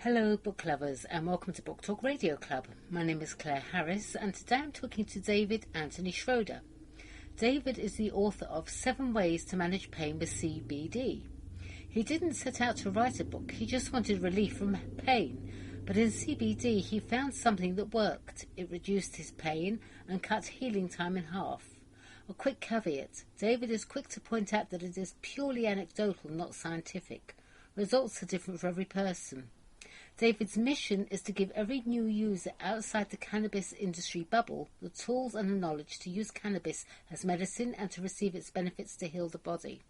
Hello book lovers and welcome to Book Talk Radio Club. My name is Claire Harris and today I'm talking to David Anthony Schroder. David is the author of 7 Ways to Manage Pain with CBD. He didn't set out to write a book, he just wanted relief from pain. But in CBD he found something that worked. It reduced his pain and cut healing time in half. A quick caveat, David is quick to point out that it is purely anecdotal, not scientific. Results are different for every person. David's mission is to give every new user outside the cannabis industry bubble the tools and the knowledge to use cannabis as medicine and to receive its benefits to heal the body.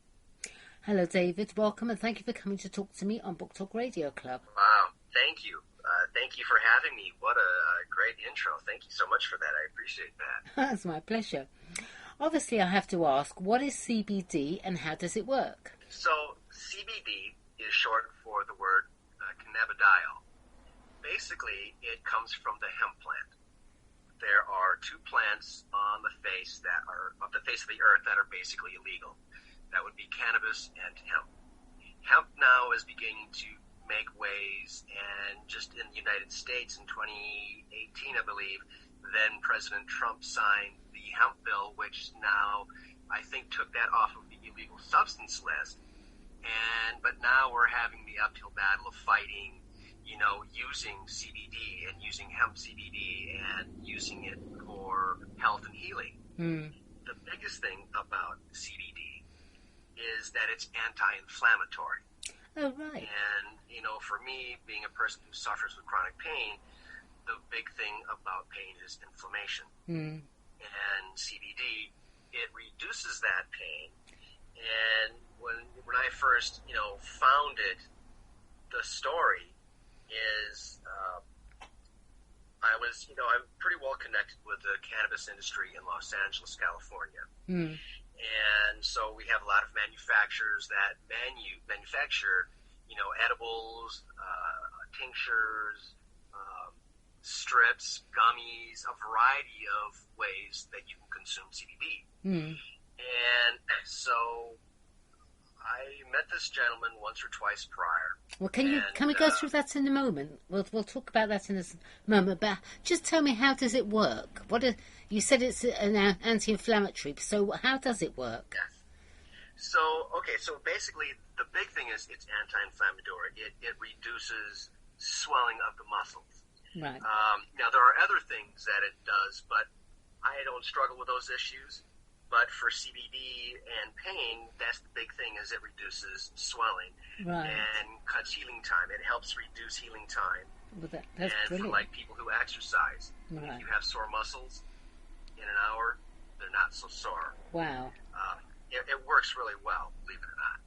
Hello David, welcome and thank you for coming to talk to me on Book Talk Radio Club. Wow, thank you. Thank you for having me. What a great intro. Thank you so much for that. I appreciate that. That's my pleasure. Obviously I have to ask, what is CBD and how does it work? So CBD is short for the word cannabidiol. Basically, it comes from the hemp plant. There are 2 plants on the face of the earth that are basically illegal. That would be cannabis and hemp. Hemp now is beginning to make waves, and just in the United States in 2018, I believe, then President Trump signed the hemp bill, which now I think took that off of the illegal substance list. But now we're having the uphill battle of fighting, using CBD and using hemp CBD and using it for health and healing. The biggest thing about CBD is that it's anti-inflammatory. Oh, right. And, for me, being a person who suffers with chronic pain, the big thing about pain is inflammation. And CBD, it reduces that pain. And when I first, found it, the story is I'm pretty well connected with the cannabis industry in Los Angeles, California. And so we have a lot of manufacturers that manufacture, edibles, tinctures, strips, gummies, a variety of ways that you can consume CBD. And so I met this gentleman once or twice prior. Well, can we go through that in a moment? We'll talk about that in a moment. But just tell me, how does it work? You said it's an anti-inflammatory. So how does it work? Yes. So basically the big thing is it's anti-inflammatory. It reduces swelling of the muscles. Right. Now there are other things that it does, but I don't struggle with those issues. But for CBD and pain, that's the big thing, is it reduces swelling and cuts healing time. It helps reduce healing time. Well, that's and brilliant. for people who exercise, if you have sore muscles, in an hour, they're not so sore. Wow. It works really well, believe it or not.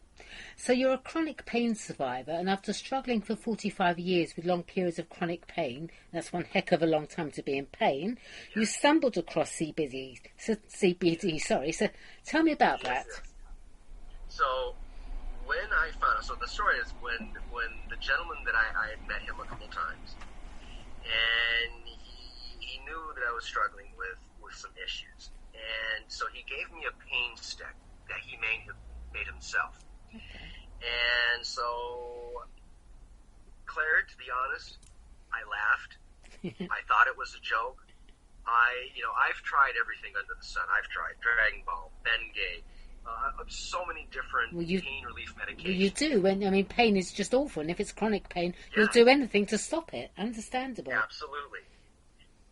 So you're a chronic pain survivor, and after struggling for 45 years with long periods of chronic pain, that's one heck of a long time to be in pain, you stumbled across CBD. So tell me about that. Yes. So when I found out, so the story is when the gentleman that I had met him a couple times, and he knew that I was struggling with some issues, and so he gave me a pain stick that he made himself. Okay. And so, Claire, to be honest, I laughed. I thought it was a joke. I've tried everything under the sun. I've tried Dragon Ball, Bengay, so many different pain relief medications. Well, you do. Pain is just awful, and if it's chronic pain, you'll do anything to stop it. Understandable. Absolutely.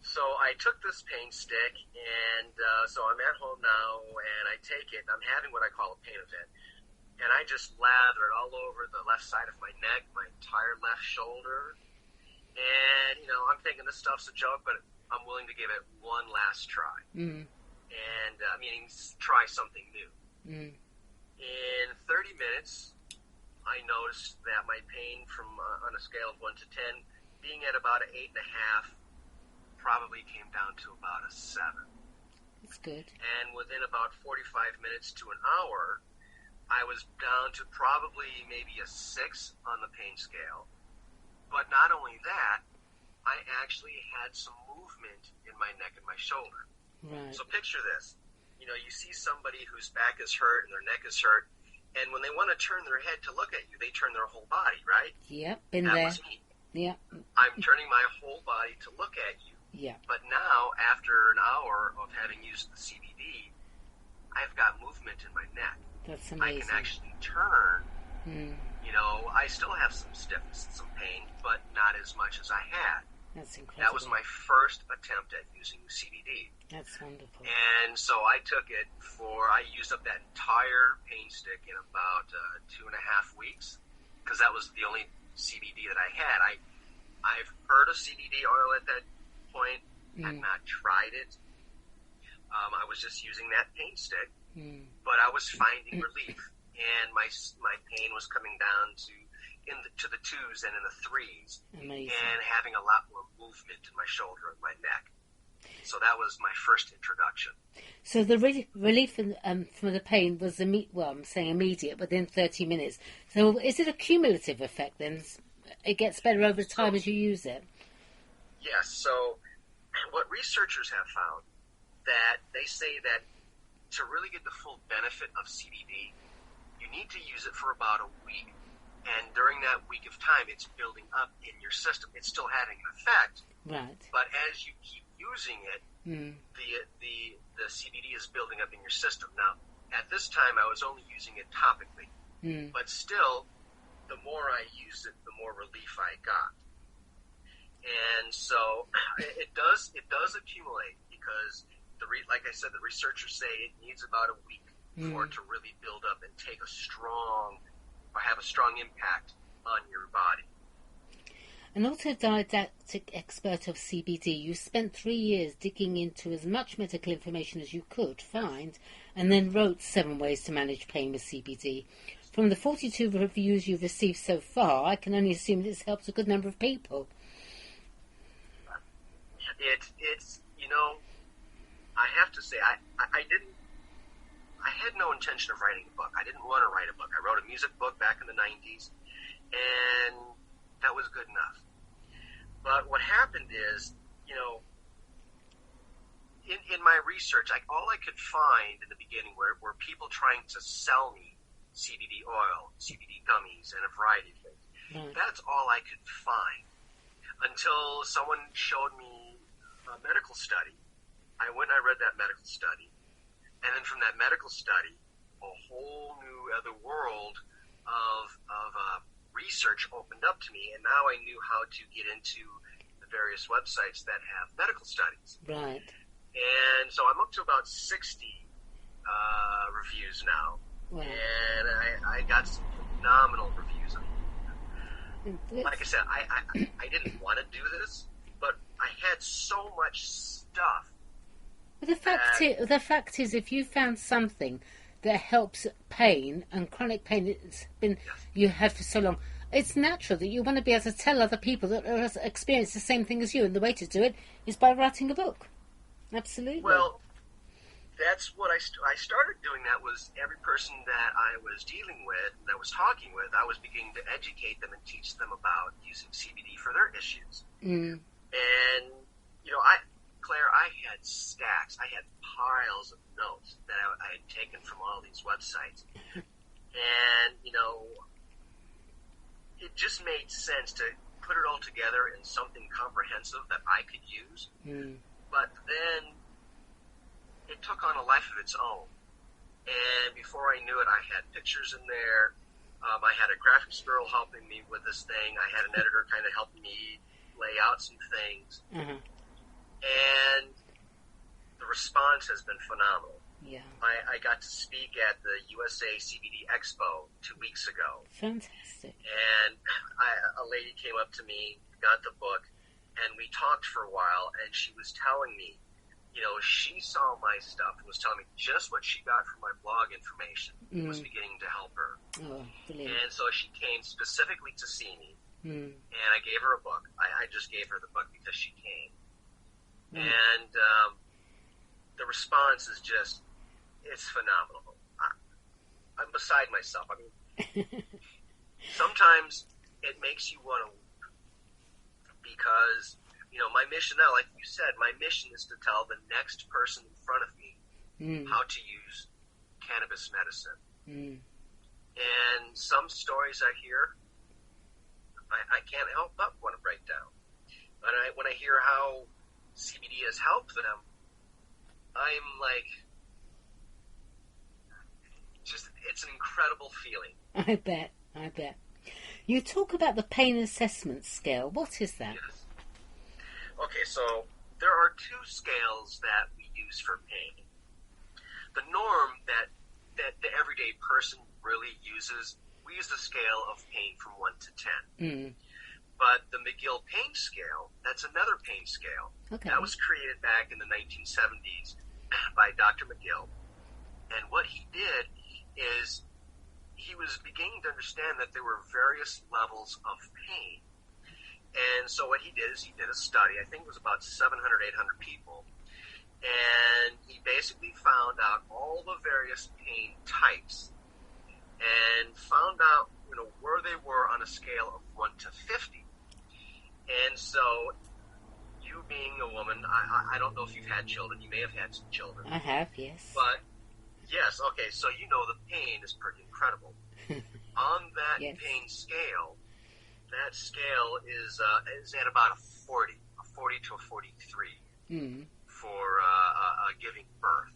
So I took this pain stick, and so I'm at home now, and I take it, and I'm having what I call a pain event. And I just lather it all over the left side of my neck, my entire left shoulder. And, I'm thinking this stuff's a joke, but I'm willing to give it one last try. And, meaning try something new. In 30 minutes, I noticed that my pain from, on a scale of 1 to 10, being at about an 8.5, probably came down to about a 7. That's good. And within about 45 minutes to an hour, I was down to probably maybe a 6 on the pain scale. But not only that, I actually had some movement in my neck and my shoulder. Right. So picture this. You see somebody whose back is hurt and their neck is hurt, and when they want to turn their head to look at you, they turn their whole body, right? Yep, been that there. Was me. Yeah. I'm turning my whole body to look at you. Yeah. But now, after an hour of having used the CBD, I've got movement in my neck. That's amazing. I can actually turn. Mm. You know, I still have some stiffness, some pain, but not as much as I had. That's incredible. That was my first attempt at using CBD. That's wonderful. And so I took it I used up that entire pain stick in about 2.5 weeks, because that was the only CBD that I had. I've heard of CBD oil at that point. I've not tried it. I was just using that pain stick, but I was finding relief, and my pain was coming down to the 2s and in the 3s. Amazing. And having a lot more movement in my shoulder and my neck. So that was my first introduction. So the relief from the pain was I'm saying immediate, within 30 minutes. So is it a cumulative effect then? It gets better over time as you use it? Yes. So what researchers have found, that they say that to really get the full benefit of CBD, you need to use it for about a week. And during that week of time, it's building up in your system. It's still having an effect. Right. But as you keep using it, the CBD is building up in your system. Now, at this time, I was only using it topically. But still, the more I used it, the more relief I got. And so it does accumulate, because like I said, the researchers say it needs about a week for it to really build up and have a strong impact on your body. An autodidactic expert of CBD, you spent 3 years digging into as much medical information as you could find, and then wrote 7 Ways to Manage Pain with CBD. From the 42 reviews you've received so far, I can only assume this helps a good number of people. It's I have to say, I had no intention of writing a book. I didn't want to write a book. I wrote a music book back in the 90s, and that was good enough. But what happened is, in my research, all I could find in the beginning were people trying to sell me CBD oil, CBD gummies, and a variety of things. That's all I could find, until someone showed me a medical study. I went and I read that medical study, and then from that medical study, a whole new other world of research opened up to me, and now I knew how to get into the various websites that have medical studies. Right. And so I'm up to about 60 reviews now. Wow. And I got some phenomenal reviews on it. Like I said, I didn't want to do this, but I had so much stuff. Well, the fact is, if you found something that helps pain, and chronic pain it's been you had for so long, it's natural that you want to be able to tell other people that have experienced the same thing as you, and the way to do it is by writing a book. Absolutely. Well, that's what I started doing. That was every person that I was dealing with, that I was talking with, I was beginning to educate them and teach them about using CBD for their issues. And, Claire, I had stacks. I had piles of notes that I had taken from all these websites. And, it just made sense to put it all together in something comprehensive that I could use. But then it took on a life of its own. And before I knew it, I had pictures in there. I had a graphics girl helping me with this thing. I had an editor kind of helping me lay out some things. And the response has been phenomenal. Yeah. I got to speak at the USA CBD Expo 2 weeks ago. Fantastic. And a lady came up to me, got the book, and we talked for a while, and she was telling me, she saw my stuff and was telling me just what she got from my blog information was beginning to help her. Oh, brilliant. And so she came specifically to see me, and I gave her a book. I just gave her the book because she came. And the response is just, it's phenomenal. I'm beside myself. I mean, sometimes it makes you want to weep, because, my mission now, like you said, my mission is to tell the next person in front of me how to use cannabis medicine. And some stories I hear, I can't help but want to break down. And when I hear how CBD has helped them, I'm like, it's an incredible feeling. I bet. You talk about the pain assessment scale. What is that? Yes. Okay, so there are two scales that we use for pain. The norm that the everyday person really uses, we use the scale of pain from 1 to 10. But the McGill pain scale, that's another pain scale. Okay. That was created back in the 1970s by Dr. McGill. And what he did is he was beginning to understand that there were various levels of pain. And so what he did is he did a study. I think it was about 700, 800 people. And he basically found out all the various pain types and found out, where they were on a scale of 1 to 50. And so, you being a woman, I don't know if you've had children. You may have had some children. I have, yes. But, yes, okay, so the pain is pretty incredible. On that yes. pain scale, that scale is at about a 40 to a 43 for giving birth.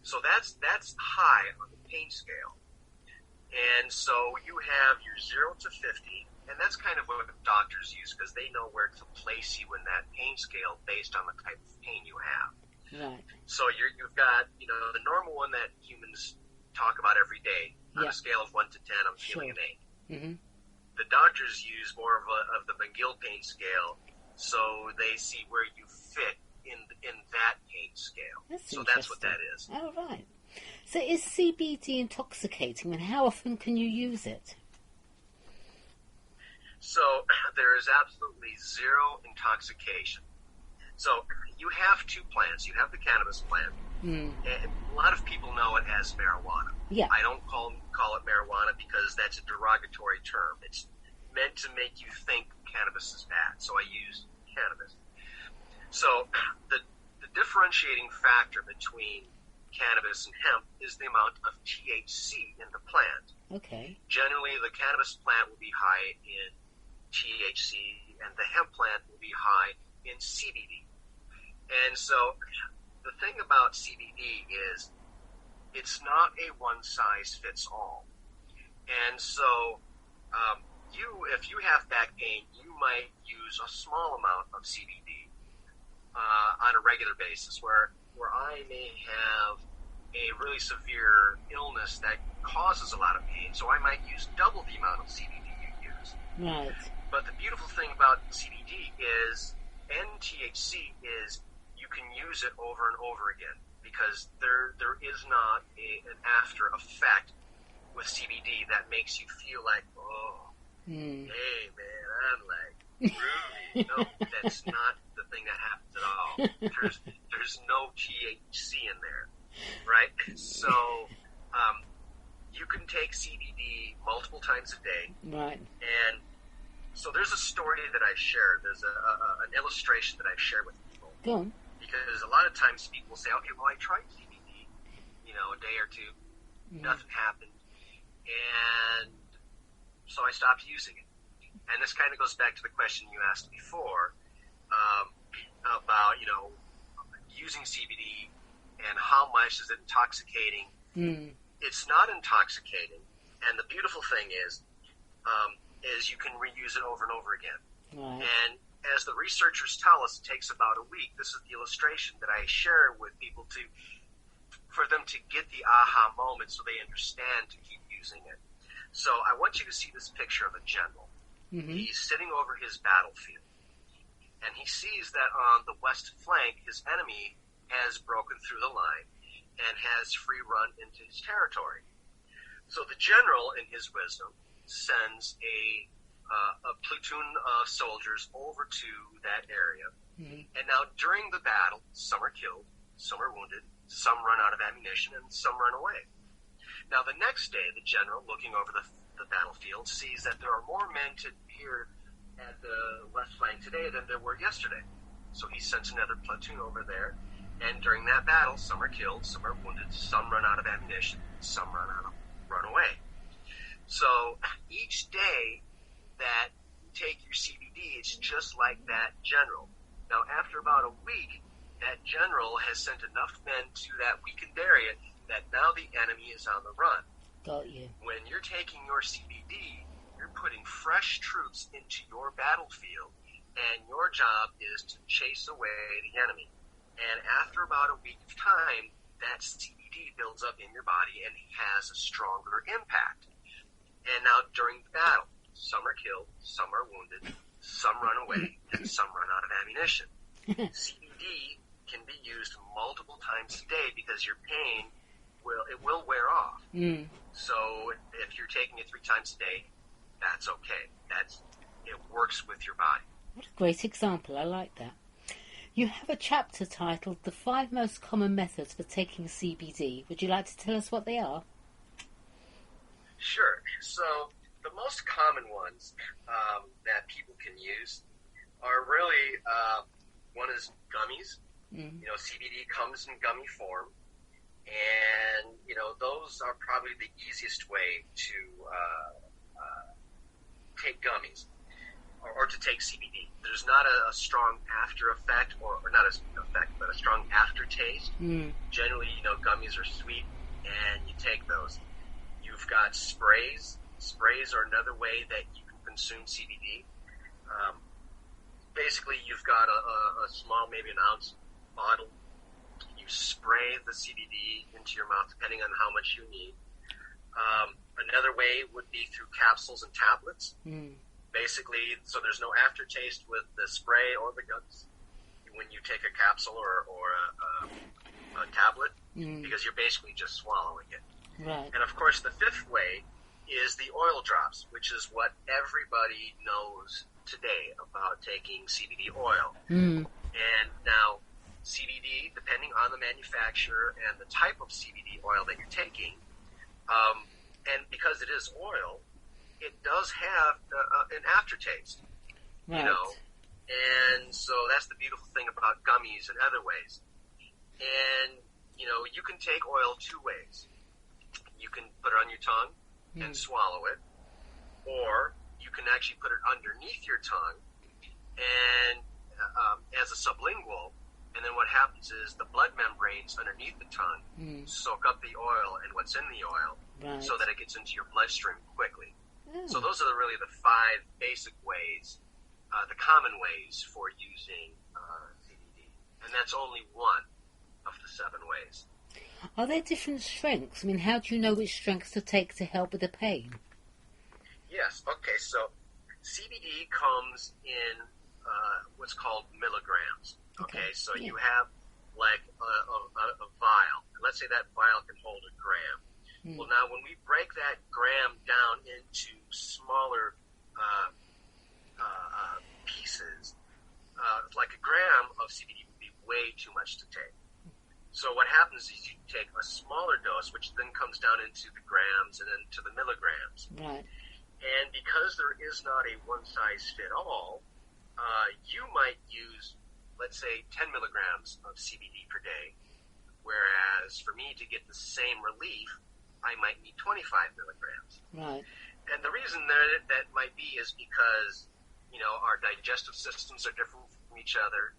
So that's high on the pain scale. And so you have your 0 to 50, and that's kind of what doctors use because they know where to place you in that pain scale based on the type of pain you have. Right. So you've got, the normal one that humans talk about every day. On a scale of 1 to 10, I'm feeling an 8. Mm-hmm. The doctors use more of the McGill pain scale, so they see where you fit in that pain scale. That's what that is. Oh, right. So is CBD intoxicating, and how often can you use it? So there is absolutely zero intoxication. So you have two plants. You have the cannabis plant, and a lot of people know it as marijuana. Yeah. I don't call it marijuana because that's a derogatory term. It's meant to make you think cannabis is bad, so I use cannabis. So the differentiating factor between cannabis and hemp is the amount of THC in the plant. Okay. Generally, the cannabis plant will be high in THC, and the hemp plant will be high in CBD. And so the thing about CBD is it's not a one-size-fits-all. And so if you have back pain, you might use a small amount of CBD on a regular basis, where I may have a really severe illness that causes a lot of pain, so I might use double the amount of CBD you use. Right. But the beautiful thing about CBD is, and THC is, you can use it over and over again, because there is not an after effect with CBD that makes you feel like, hey man, I'm like groovy. No, that's not the thing that happens at all. There's no THC in there, right? So you can take CBD multiple times a day, right? And so there's a story that I shared. There's an illustration that I shared with people. Go on. Because a lot of times people say, okay, well, I tried CBD, a day or two, nothing happened, and so I stopped using it. And this kind of goes back to the question you asked before about, using CBD and how much is it intoxicating. It's not intoxicating, and the beautiful thing is you can reuse it over and over again. Right. And as the researchers tell us, it takes about a week. This is the illustration that I share with people for them to get the aha moment so they understand to keep using it. So I want you to see this picture of a general. He's sitting over his battlefield, and he sees that on the west flank, his enemy has broken through the line and has free run into his territory. So the general, in his wisdom, sends a platoon of soldiers over to that area. And now during the battle, some are killed, some are wounded, some run out of ammunition, and some run away. Now the next day, the general, looking over the battlefield, sees that there are more men here at the west flank today than there were yesterday. So he sends another platoon over there, and during that battle, some are killed, some are wounded, some run out of ammunition, some run away. So each day that take your CBD, it's just like that general. Now, after about a week, that general has sent enough men to that weakened area that now the enemy is on the run. Got you. When you're taking your CBD, you're putting fresh troops into your battlefield, and your job is to chase away the enemy. And after about a week of time, that CBD builds up in your body and has a stronger impact. And now during the battle, some are killed, some are wounded, some run away, and some run out of ammunition. CBD can be used multiple times a day because your pain will wear off. So if you're taking it 3 times a day, that's okay. It works with your body. What a great example. I like that. You have a chapter titled The 5 Most Common Methods for Taking CBD. Would you like to tell us what they are? Sure. So the most common ones that people can use are really, one is gummies. CBD comes in gummy form. And, those are probably the easiest way to take gummies or to take CBD. There's not a strong after effect or not a effect, but a strong aftertaste. Generally, gummies are sweet and you take those. You've got sprays. Sprays are another way that you can consume CBD. Basically, you've got a small, maybe an ounce bottle. You spray the CBD into your mouth, depending on how much you need. Another way would be through capsules and tablets. Basically, so there's no aftertaste with the spray or the gums when you take a capsule or a tablet, because you're basically just swallowing it. Right. And of course, the 5th way is the oil drops, which is what everybody knows today about taking CBD oil. And now, CBD, depending on the manufacturer and the type of CBD oil that you're taking, and because it is oil, it does have an aftertaste, right. And so that's the beautiful thing about gummies and other ways. And, you can take oil 2 ways. You can put it on your tongue and swallow it, or you can actually put it underneath your tongue and as a sublingual. And then what happens is the blood membranes underneath the tongue soak up the oil and what's in the oil, right, so that it gets into your bloodstream quickly. So those are really the 5 basic ways, the common ways for using CBD. And that's only one of the 7 ways. Are there different strengths? I mean, how do you know which strengths to take to help with the pain? Yes. Okay, so CBD comes in what's called milligrams. Okay, so you have like a vial. Let's say that vial can hold 1 gram. Well, now when we break that gram down into smaller pieces, like 1 gram of CBD would be way too much to take. So what happens is you take a smaller dose, which then comes down into the grams and then to the milligrams. Right. And because there is not a one-size-fit-all, you might use, let's say, 10 milligrams of CBD per day, whereas for me to get the same relief, I might need 25 milligrams. Right. And the reason that might be is because, our digestive systems are different from each other.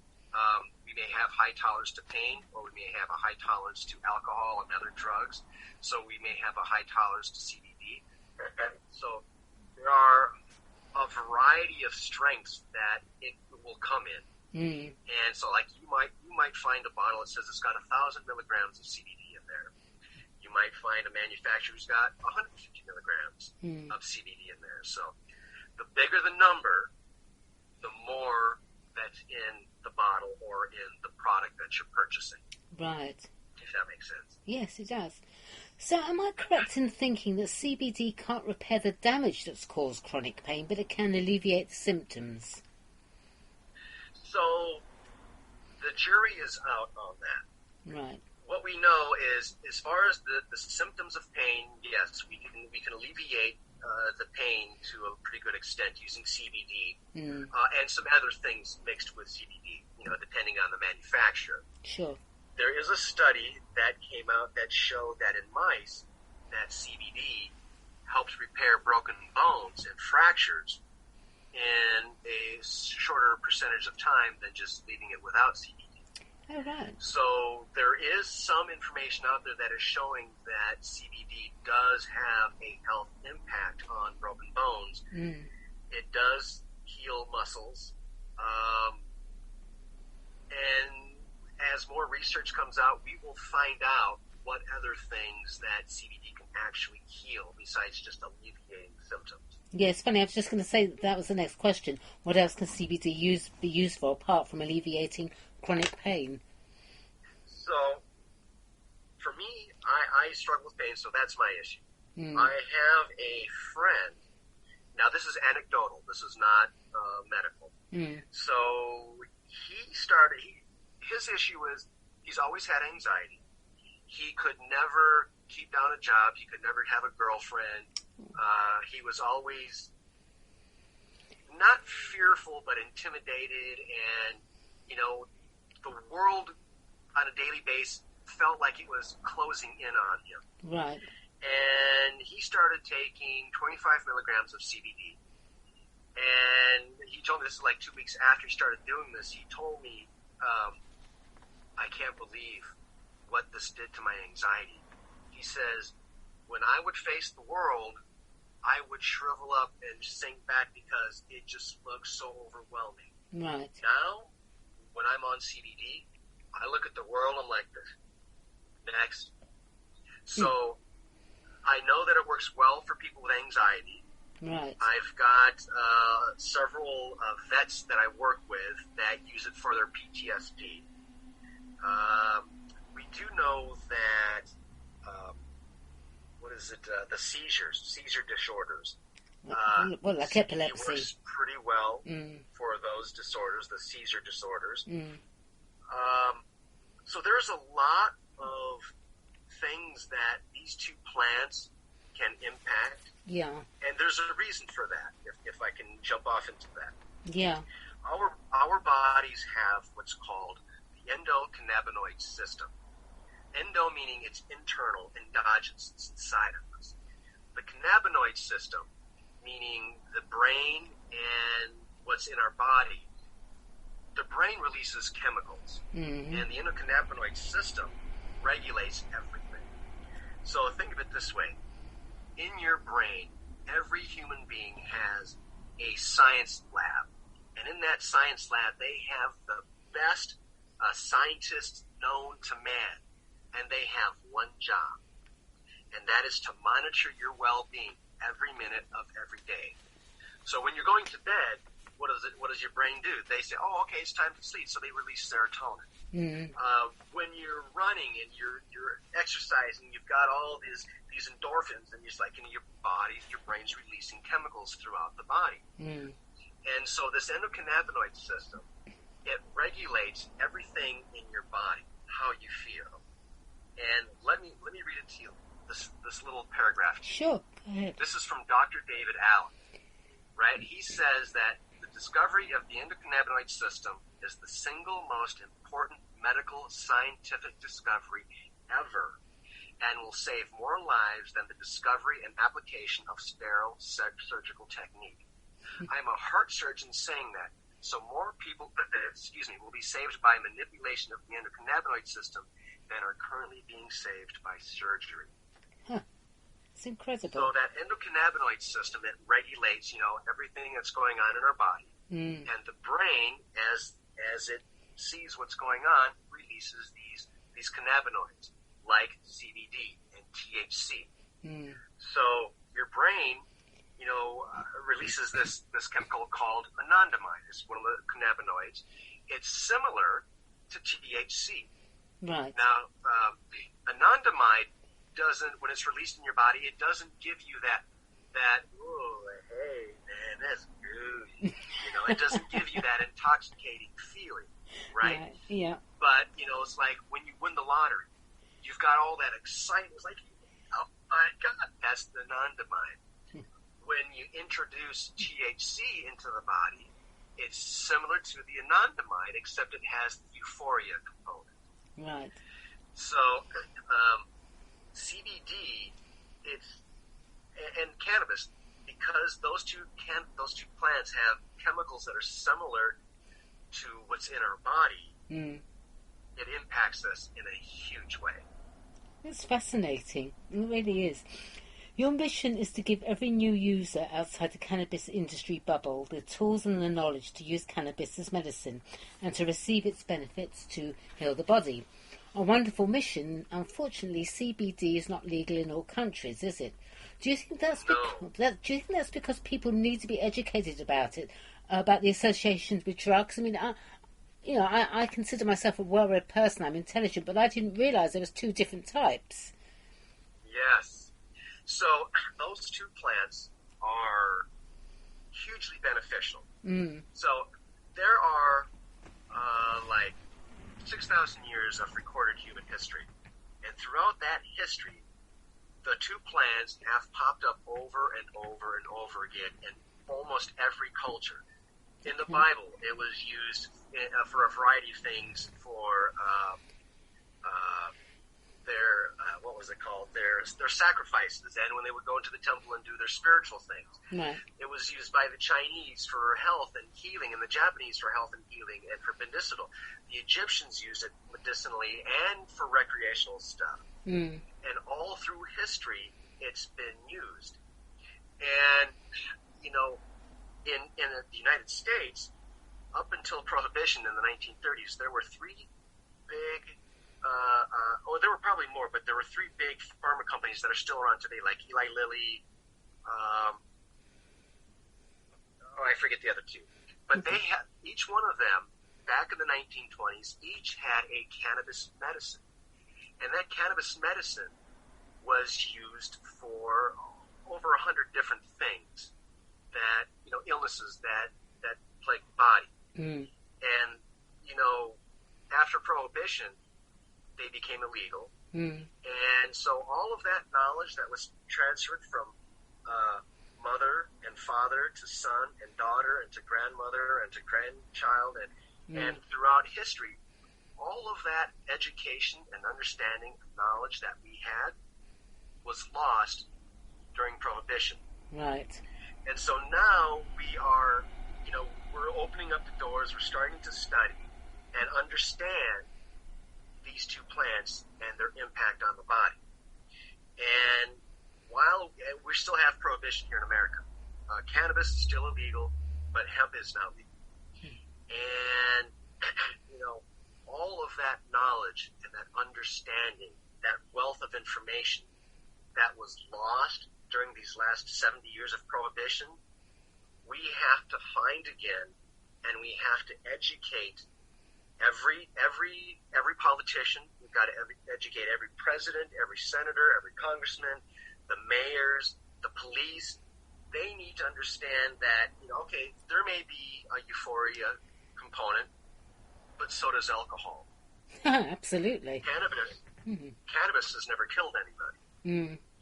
We may have high tolerance to pain, or we may have a high tolerance to alcohol and other drugs. So we may have a high tolerance to CBD. And so there are a variety of strengths that it will come in. And so, like, you might find a bottle that says it's got 1,000 milligrams of CBD in there. You might find a manufacturer who's got 150 milligrams of CBD in there. So the bigger the number, the more that's in the bottle or in the product that you're purchasing. Right. If that makes sense. Yes, it does. So am I correct in thinking that CBD can't repair the damage that's caused chronic pain, but it can alleviate the symptoms? So the jury is out on that. Right. What we know is, as far as the symptoms of pain, yes, we can alleviate the pain to a pretty good extent using CBD and some other things mixed with CBD, depending on the manufacturer. Sure. There is a study that came out that showed that in mice, that CBD helps repair broken bones and fractures in a shorter percentage of time than just leaving it without CBD. Oh, right. So there is some information out there that is showing that CBD does have a health impact on broken bones. It does heal muscles. And as more research comes out, we will find out what other things that CBD can actually heal besides just alleviating symptoms. Yeah, it's funny. I was just going to say that was the next question. What else can CBD be used for apart from alleviating chronic pain? So, for me, I struggle with pain, so that's my issue. I have a friend. Now, this is anecdotal. This is not medical. So, his issue is he's always had anxiety. He could never keep down a job. He could never have a girlfriend. He was always not fearful, but intimidated. And, the world on a daily basis felt like it was closing in on him. Right. And he started taking 25 milligrams of CBD. And he told me, this is like 2 weeks after he started doing this, he told me, I can't believe what this did to my anxiety. He says, when I would face the world, I would shrivel up and sink back because it just looks so overwhelming. Right. Now, when I'm on CBD, I look at the world, I'm like this. Next. So, I know that it works well for people with anxiety. Right. I've got several vets that I work with that use it for their PTSD. We do know that, the seizure disorders. Well, like epilepsy. It works pretty well for those disorders, the seizure disorders. So there's a lot of things that these two plants can impact. Yeah. And there's a reason for that, if I can jump off into that. Yeah. Our bodies have what's called the endocannabinoid system. Endo meaning it's internal, endogenous, it's inside of us. The cannabinoid system, meaning the brain and what's in our body, the brain releases chemicals, and the endocannabinoid system regulates everything. So think of it this way. In your brain, every human being has a science lab. And in that science lab, they have the best scientists known to man. And they have one job. And that is to monitor your well-being every minute of every day. So when you're going to bed, what does your brain do? They say, oh, okay, it's time to sleep. So they release serotonin. When you're running and you're exercising, you've got all these endorphins, and it's like in your body, your brain's releasing chemicals throughout the body. And so this endocannabinoid system, it regulates everything in your body, how you feel. And let me read it to you, this little paragraph. Sure, go ahead. This is from Dr. David Allen, right? He says that the discovery of the endocannabinoid system is the single most important medical scientific discovery ever, and will save more lives than the discovery and application of sterile surgical technique. I'm a heart surgeon saying that, so more people, will be saved by manipulation of the endocannabinoid system than are currently being saved by surgery. It's incredible. So that endocannabinoid system, it regulates, everything that's going on in our body. And the brain, as it sees what's going on, releases these cannabinoids, like CBD and THC. So your brain, releases this chemical called anandamide. It's one of the cannabinoids. It's similar to THC. Right. Now, anandamide doesn't, when it's released in your body, it doesn't give you that oh, hey, man, that's good. It doesn't give you that intoxicating feeling, right? Yeah. But, it's like when you win the lottery, you've got all that excitement. It's like, oh my God, that's the anandamide. When you introduce THC into the body, it's similar to the anandamide, except it has the euphoria component. Right. So, CBD, and cannabis, because those two plants have chemicals that are similar to what's in our body, it impacts us in a huge way. It's fascinating. It really is. Your mission is to give every new user outside the cannabis industry bubble the tools and the knowledge to use cannabis as medicine and to receive its benefits to heal the body. A wonderful mission. Unfortunately, CBD is not legal in all countries, is it? Do you think that's because people need to be educated about it, about the associations with drugs? I mean, I consider myself a well-read person. I'm intelligent, but I didn't realise there was two different types. Yes. So those two plants are hugely beneficial. So there are like 6,000 years of recorded human history. And throughout that history, the two plants have popped up over and over and over again in almost every culture. In the Bible, it was used for a variety of things for their sacrifices, and when they would go into the temple and do their spiritual things. Right. It was used by the Chinese for health and healing, and the Japanese for health and healing, and for medicinal. The Egyptians used it medicinally and for recreational stuff. And all through history, it's been used. And, you know, in the United States, up until Prohibition in the 1930s, there were three big, there were probably more, but there were three big pharma companies that are still around today, like Eli Lilly, I forget the other two. But they had, each one of them, back in the 1920s, each had a cannabis medicine. And that cannabis medicine was used for over 100 different things that, you know, illnesses that plague the body. And, you know, after Prohibition, they became illegal. And so all of that knowledge that was transferred from mother and father to son and daughter and to grandmother and to grandchild and throughout history, all of that education and understanding and knowledge that we had was lost during Prohibition. Right. And so now we are, you know, we're opening up the doors, we're starting to study and understand these two plants and their impact on the body. And while we still have Prohibition here in America, cannabis is still illegal, but hemp is now legal. And, you know, all of that knowledge and that understanding, that wealth of information that was lost during these last 70 years of Prohibition, we have to find again, and we have to educate every politician. We've got to educate every president, every senator, every congressman, the mayors, the police. They need to understand that, you know, okay, there may be a euphoria component, but so does alcohol. Absolutely. Cannabis has never killed anybody.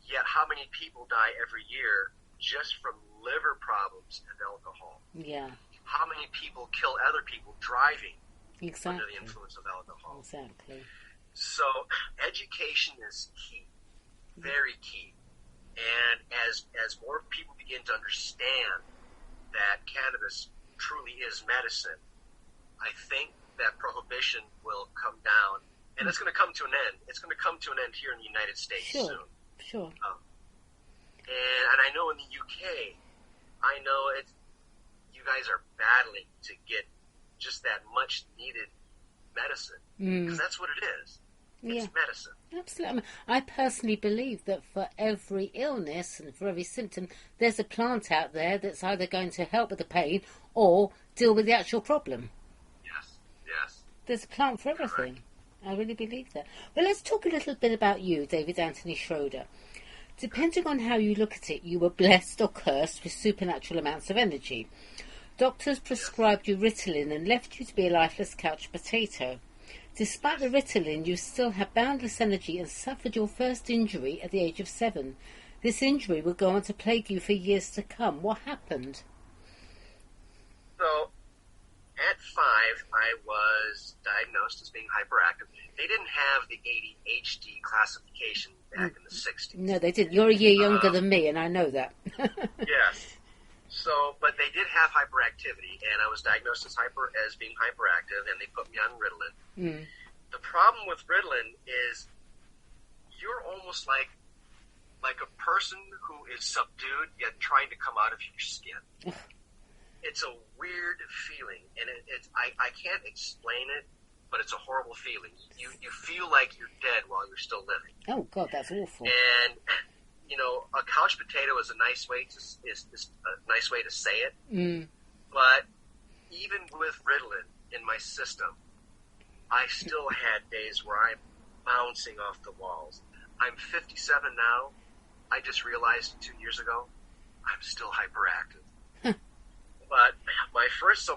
Yet how many people die every year just from liver problems and alcohol? Yeah. How many people kill other people driving under the influence of alcohol? Exactly. So education is key, very key. And as more people begin to understand that cannabis truly is medicine, I think that Prohibition will come down, and it's going to come to an end. It's going to come to an end here in the United States soon. Sure. And I know in the UK, I know you guys are battling to get just that much needed medicine, because that's what it is. It's medicine. Absolutely. I personally believe that for every illness and for every symptom, there's a plant out there that's either going to help with the pain or deal with the actual problem. Yes. There's a plant for everything. Correct. I really believe that. Well, let's talk a little bit about you, David Anthony Schroder. Depending on how you look at it, you were blessed or cursed with supernatural amounts of energy. Doctors prescribed you Ritalin and left you to be a lifeless couch potato. Despite the Ritalin, you still had boundless energy and suffered your first injury at the age of 7. This injury would go on to plague you for years to come. What happened? So, at 5, I was diagnosed as being hyperactive. They didn't have the ADHD classification back in the 60s. No, they didn't. You're a year younger than me, and I know that. Yes. So, but they did have hyperactivity, and I was diagnosed as being hyperactive, and they put me on Ritalin. Mm. The problem with Ritalin is you're almost like a person who is subdued yet trying to come out of your skin. It's a weird feeling, and I can't explain it, but it's a horrible feeling. You feel like you're dead while you're still living. Oh God, that's awful. And a couch potato is a nice way to say it. Mm. But even with Ritalin in my system, I still had days where I'm bouncing off the walls. I'm 57 now. I just realized 2 years ago, I'm still hyperactive. But my first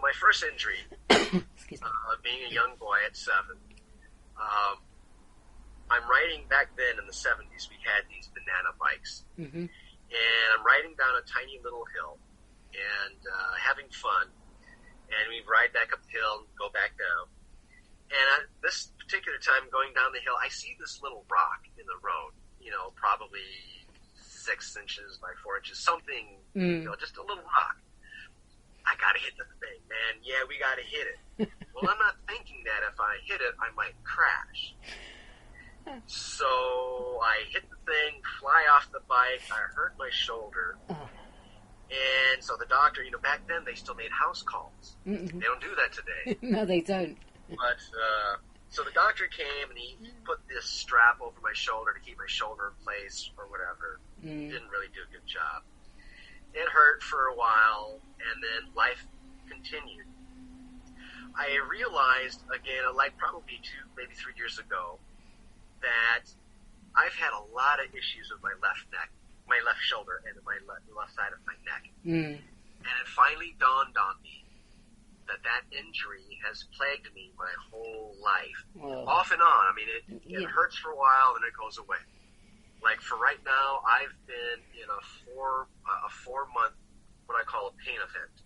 injury, being a young boy at 7, I'm riding back then in the 70s. We had these banana bikes, Mm-hmm. and I'm riding down a tiny little hill and having fun. And we ride back uphill and go back down. And this particular time, going down the hill, I see this little rock in the road. Probably 6 inches by 4 inches, something. Just a little rock. I gotta hit the thing, man. Yeah, we gotta hit it. Well, I'm not thinking that if I hit it, I might crash. So I hit the thing, fly off the bike. I hurt my shoulder. And so the doctor, back then they still made house calls. Mm-hmm. They don't do that today. No, they don't. But, so the doctor came and he put this strap over my shoulder to keep my shoulder in place or whatever. Didn't really do a good job. It hurt for a while, and then life continued. I realized, again, like probably 2, maybe 3 years ago, that I've had a lot of issues with my left neck, my left shoulder, and my left side of my neck. And it finally dawned on me that injury has plagued me my whole life. Well, off and on. I mean, it hurts for a while, and it goes away. Like for right now, I've been in a 4-month, what I call a pain event.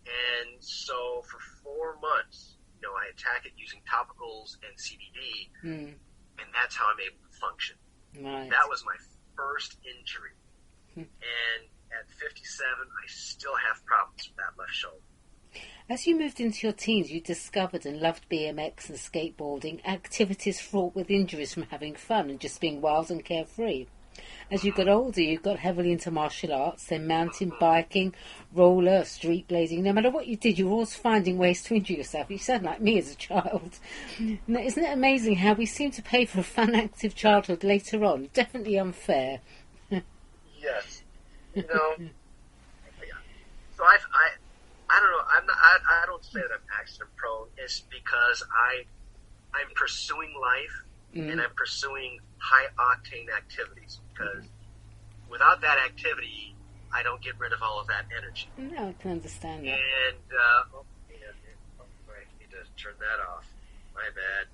And so for 4 months, I attack it using topicals and CBD, and that's how I'm able to function. Right. That was my first injury. And at 57, I still have problems with that left shoulder. As you moved into your teens, you discovered and loved BMX and skateboarding, activities fraught with injuries from having fun and just being wild and carefree. As you got older, you got heavily into martial arts, then mountain biking, roller, street blazing. No matter what you did, you were always finding ways to injure yourself. You sound like me as a child. Now, isn't it amazing how we seem to pay for a fun, active childhood later on? Definitely unfair. Yes. So I don't know. I don't say that I'm accident prone. It's because I'm pursuing life and I'm pursuing high octane activities. Because without that activity, I don't get rid of all of that energy. No, I can understand that. And I need to turn that off. My bad.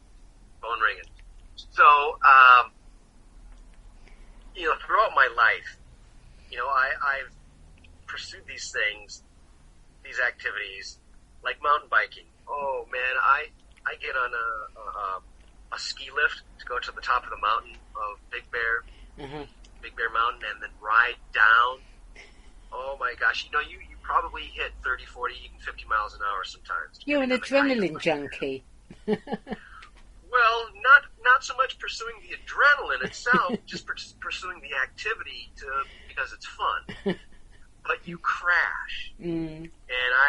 Phone ringing. So throughout my life, I've pursued these things. These activities, like mountain biking. Oh man, I get on a ski lift to go to the top of the mountain of Big Bear Mountain, and then ride down. Oh my gosh, you probably hit 30, 40, even 50 miles an hour sometimes. You're an adrenaline junkie. Well, not so much pursuing the adrenaline itself, just pursuing the activity because it's fun. But you crash. And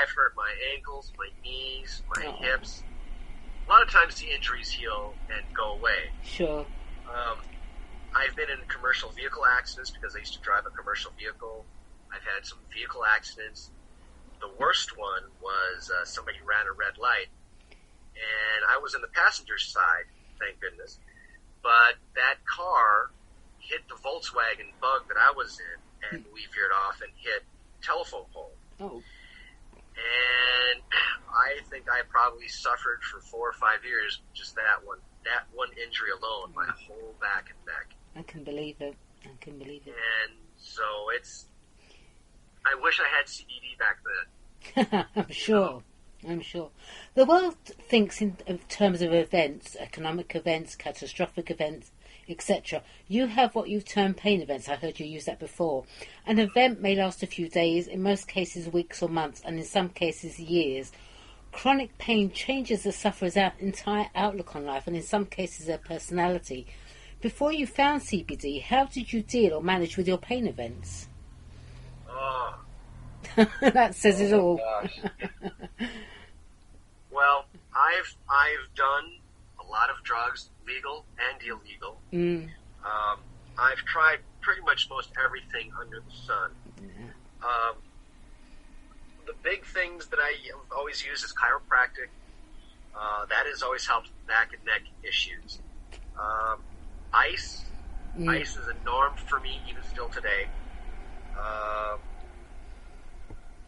I've hurt my ankles, my knees, my hips. A lot of times the injuries heal and go away. Sure. I've been in commercial vehicle accidents because I used to drive a commercial vehicle. I've had some vehicle accidents. The worst one was somebody ran a red light, and I was in the passenger side, thank goodness. But that car hit the Volkswagen Bug that I was in, and we veered off and hit telephone pole. Oh. And I think I probably suffered for 4 or 5 years just that one injury alone, my whole back and neck. I can believe it. And so I wish I had CBD back then. I'm sure. I'm sure. The world thinks in terms of events, economic events, catastrophic events, etc. You have what you've termed pain events. I heard you use that before. An event may last a few days, in most cases weeks or months, and in some cases years. Chronic pain changes the sufferer's entire outlook on life and in some cases their personality. Before you found CBD, how did you deal or manage with your pain events? Oh, That says it all. gosh. Well, I've done a lot of drugs, legal and illegal. Mm. I've tried pretty much most everything under the sun. The big things that I have always used is chiropractic. That has always helped back and neck issues. Ice. Ice is a norm for me even still today.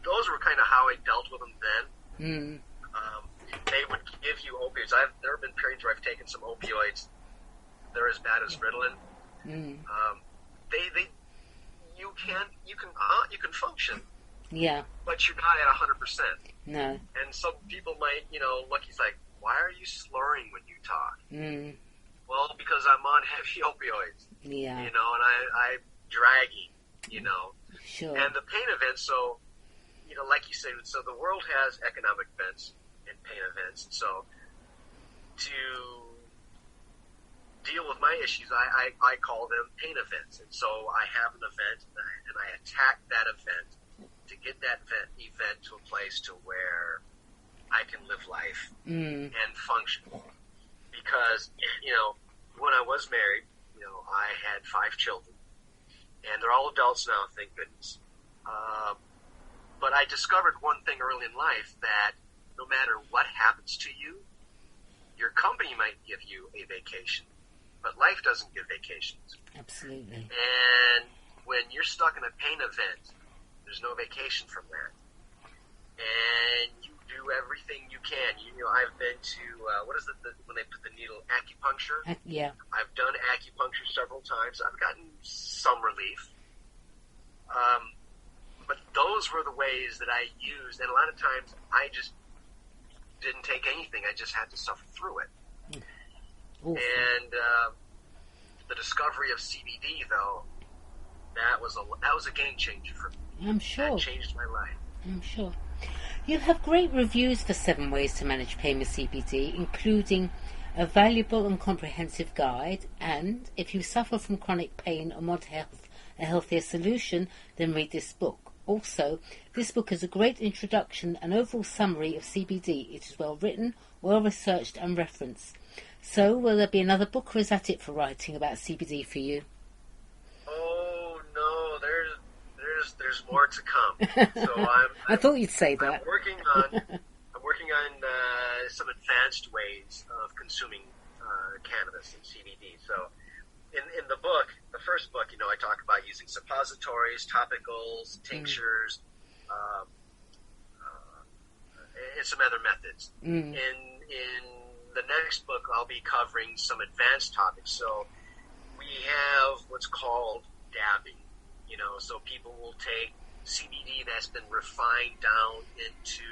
Those were kind of how I dealt with them then. They would give you opioids. There have been periods where I've taken some opioids. They're as bad as Ritalin. You can function. Yeah. But you're not at 100%. No. And some people might, look, he's like, why are you slurring when you talk? Well, because I'm on heavy opioids. Yeah. And I'm dragging, Sure. And the pain events, so, like you said, so the world has economic events and pain events. So to deal with my issues, I call them pain events. And so I have an event and I attack that event to get that event to a place to where I can live life and function. Because, when I was married, I had 5 children. And they're all adults now, thank goodness. But I discovered one thing early in life, that no matter what happens to you, your company might give you a vacation, but life doesn't give vacations. Absolutely. And when you're stuck in a pain event, there's no vacation from that. And you do everything you can. I've been to, what is it, when they put the needle, acupuncture? Yeah. I've done acupuncture several times. I've gotten some relief. But those were the ways that I used. And a lot of times I just didn't take anything. I just had to suffer through it. Awesome. And the discovery of CBD, though, that was a game changer for me. I'm sure. That changed my life. I'm sure. You have great reviews for 7 ways to manage pain with CBD, including a valuable and comprehensive guide, and if you suffer from chronic pain or want a healthier solution, then read this book. Also, this book is a great introduction and overall summary of CBD. It is well written, well researched and referenced. So, will there be another book, or is that it for writing about CBD for you? Oh no, there's more to come. So I thought you'd say that. I'm working on some advanced ways of consuming cannabis and CBD. So in the book, the first book, I talk about using suppositories, topicals, tinctures, and some other methods. In the next book, I'll be covering some advanced topics. So we have what's called dabbing. So people will take CBD that's been refined down into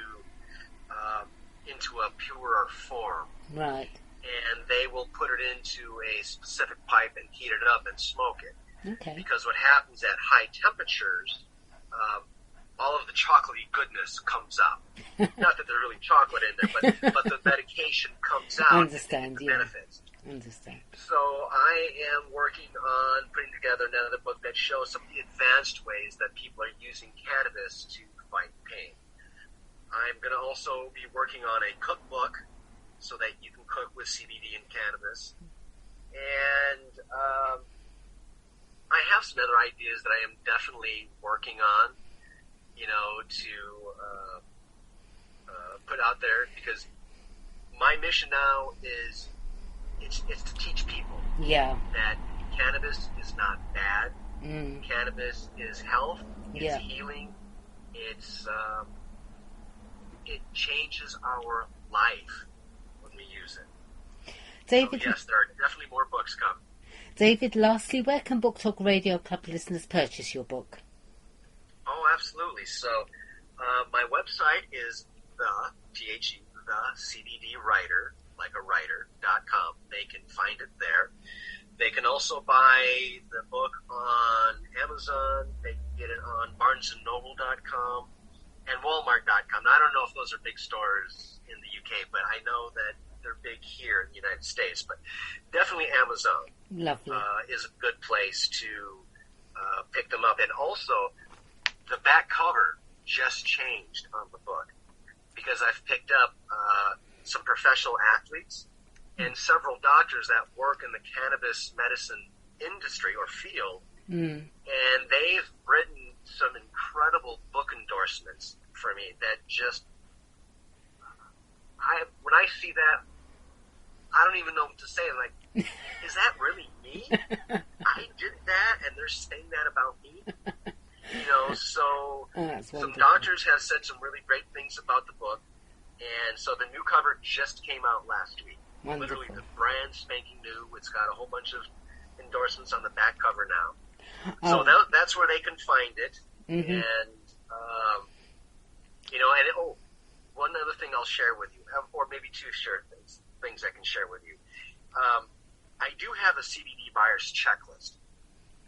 a purer form. Right. And they will put it into a specific pipe and heat it up and smoke it. Okay. Because what happens at high temperatures, all of the chocolatey goodness comes out. Not that there's really chocolate in there, but the medication comes out. Understand, the benefits. Understand. So I am working on putting together another book that shows some of the advanced ways that people are using cannabis to fight pain. I'm going to also be working on a cookbook so that you can cook with CBD and cannabis. And I have some other ideas that I am definitely working on, to put out there, because my mission now is it's to teach people that cannabis is not bad. Cannabis is health. It's healing. It's it changes our life when we use it. David, so yes, there are definitely more books coming. David, lastly, where can Book Talk Radio Club listeners purchase your book? Oh, absolutely. So my website is the CBD writer, like a writer.com. They can find it there. They can also buy the book on Amazon. They can get it on barnesandnoble.com and walmart.com. Now, I don't know if those are big stores in the UK, but I know that they're big here in the United States. But definitely Amazon is a good place to pick them up. And also, the back cover just changed on the book because I've picked up some professional athletes and several doctors that work in the cannabis medicine industry or field, and they've written some incredible book endorsements for me that just, when I see that, I don't even know what to say. I'm like, is that really me? I did that, and they're saying that about me? You know, so some doctors have said some really great things about the book, and so the new cover just came out last week. Wonderful. Literally the brand spanking new. It's got a whole bunch of endorsements on the back cover now. So that's where they can find it. And, you know, and one other thing I'll share with you, or maybe two things I can share with you. I do have a CBD buyer's checklist.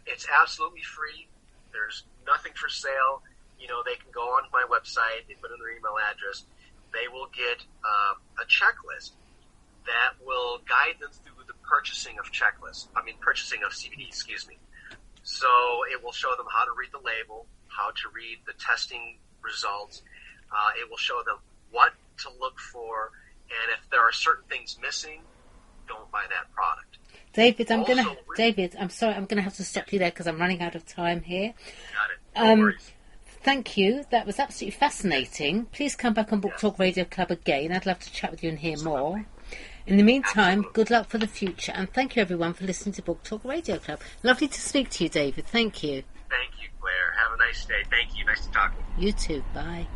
It's absolutely free. There's nothing for sale. You know, they can go on my website, they put in their email address. They will get a checklist that will guide them through the purchasing of CBD, So it will show them how to read the label, how to read the testing results. It will show them what to look for, and if there are certain things missing, don't buy that product. David, I'm sorry, I'm going to have to stop you there because I'm running out of time here. Got it. No worries. Thank you. That was absolutely fascinating. Please come back on Book Talk Radio Club again. I'd love to chat with you and hear more. In the meantime, good luck for the future, and thank you everyone for listening to Book Talk Radio Club. Lovely to speak to you, David. Thank you. Thank you, Claire. Have a nice day. Thank you. Nice to talk with you. You too. Bye.